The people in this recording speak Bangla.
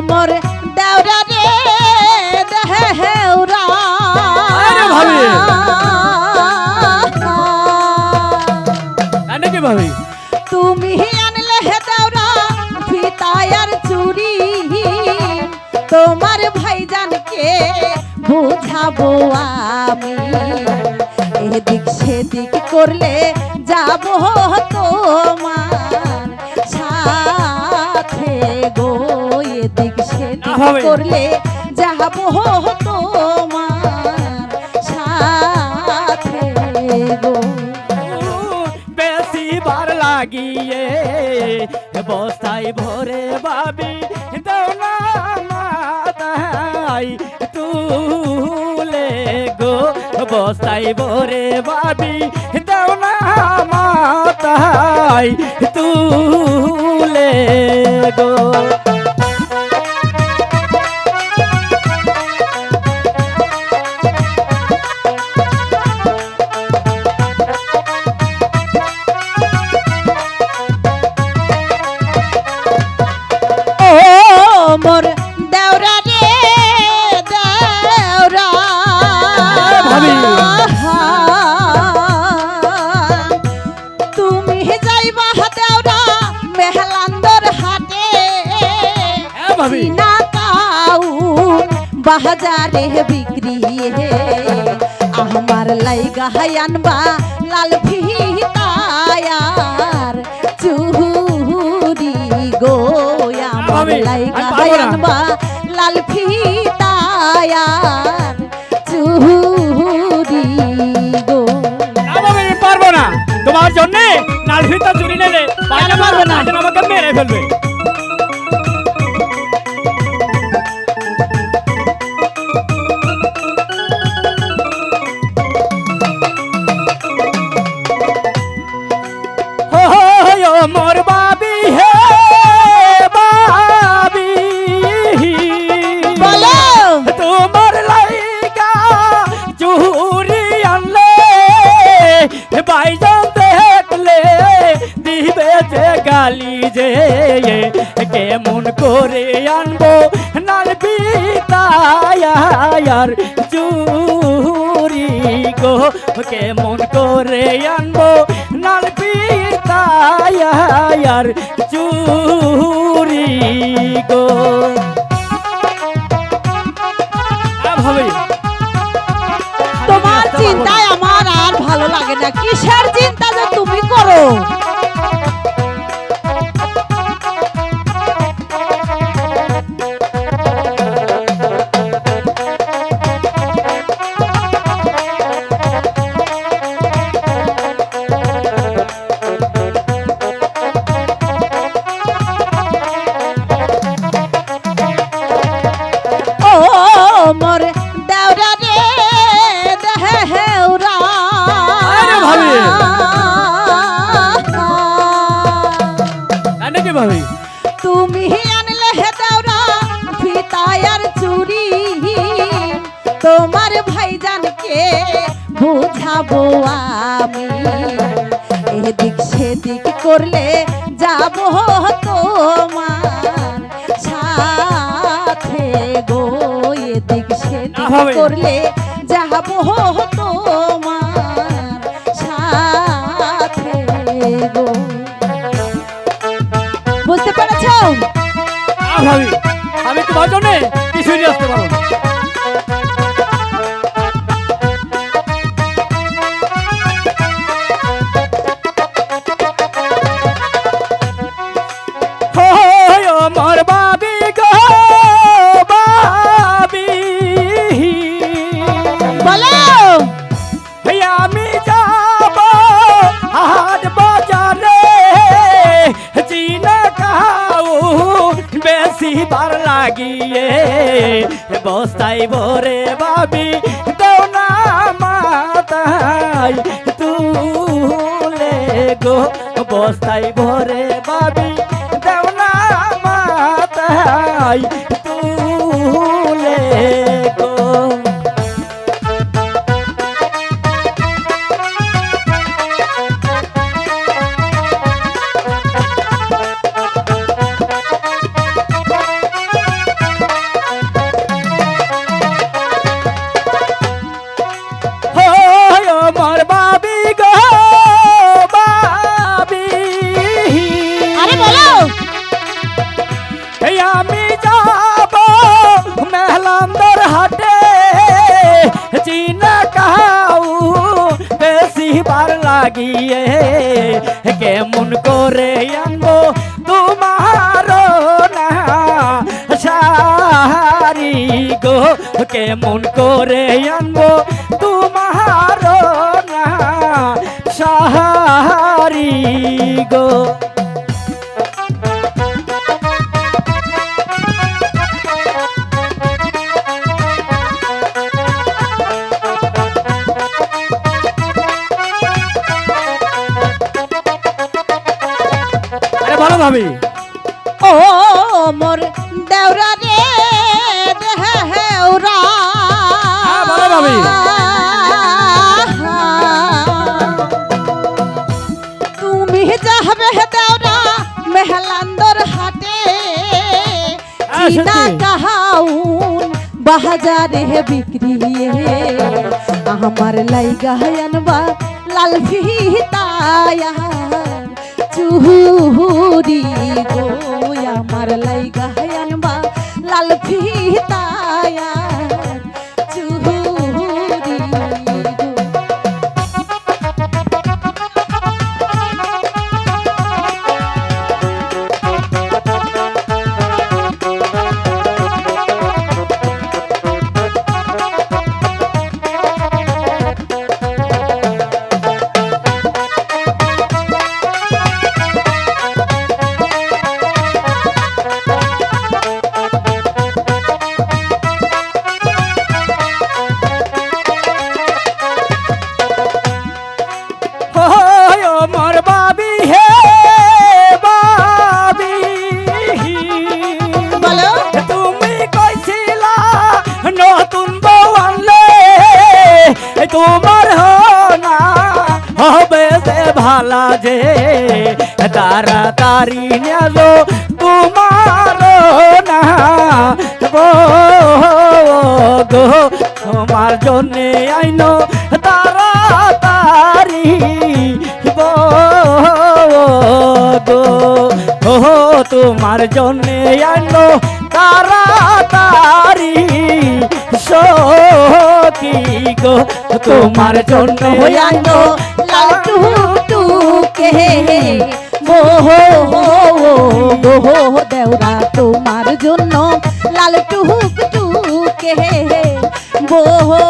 মোর দেওরা রে দেওরা আরে ভাবি নাকি ভাবি তুমি আনলে হে দেওরা ফিতায়ার চুরি তোমার ভাইজানকে বুঝাবো আমি এদিক সেদিক করলে যাবো তোমার সাথে গো এদিক সেদিক করলে যাবো তোমার সাথে গো বেশি বার লাগিয়ে বস্তায় ভরে ভাবি দৌলা মাতাই তুলে গো বস্তায় ভরে ভাবি দৌলা মাতাই তুলে গো মোর দেওরা রে দেওরা ভাবি তুমি যাইবা দেওরা মেহলান্দর হাটে ভাবি না কাউ বাজারে বিক্রি হে আমার লাইগা আনবা লাল ফিতায়ার চুরি গো আমার লাইগা আনবা লাল ফিতায়ার চুরি গো পারবো না তোমার জন্য লাল ফিতা চুরি নেলে পারবো না আমাকে মেরে ফেলবে মোর বাবি হে বাবি বলো তোমার লাইগা চুরি আনলে ভাইজান দেখলে দিবে যে গালি যে কেমন করে আনবো নাল পিতায়ার চুরি গো কেমন করে আনবো নাল পিতায়ার চুরি গো ভাবি তোমার চিন্তায় আমার আর ভালো লাগে না কিসের চিন্তা যে তুমি করো মোর দেওরা রে দেওরা নাকি ভাবি তুমি আনলে হে দেওরা ফিতায়ার চুরি তোমার ভাইজানকে বুঝাবো আমি এদিক সেদিক করলে যাবো তোমার সাথে গো এদিক সেদিক করলে যাবো তোমার সাথে গো বুঝতে পেরেছো ভাবি আমি তোমার জন্য কিছুই নিয়ে আসতে পারবো না মোর বাবি গো বাবি বলো আমি যাব হাট বাজারে চিনা খাও বেশি বার লাগিয়ে বস্তায় ভরে ভাবি দৌনা মাতাই তুলে গো বস্তায় ভরে ভাবি দৌনা মাতাই তুলে গো এই আমি যাব মেহলান্দর হাটে চিনা কাউ বেশি বার লাগিয়ে কেমন করে আনবো তোমার না সারি গো কেমন করে আনবো তোমার না সারি গো বলো ভাবি ও মোর দেওরা রে দেওরা হ্যাঁ, বলো ভাবি। তুমি যাবে দেওরা মেহলান্দর হাটে হ্যাঁ, চিনা শুনছি। কাহাউন বাজারে বিক্রি আমার লাইগা আনবা লাল ফিতায়া চুহুরি গো আমার লাইগা আনবা লাল ফিতায়া চুহুরি গো মোর বাবি হে বাবি বলো তুমি কইছিলা নতুন বউ আনলে তোমার না হবে যে ভালা যে তাড়াতাড়ি নেলো তোমার না গো তোমার জন্যে আইনো তাড়াতাড়ি গো তোমার জন্যে আইনো তাড়াতাড়ি সখী গো তোমার জন্য হইয়ানো লাল টুকটুকে মোহো দেওরা তোমার জন্য লাল টুকটুকে মোহো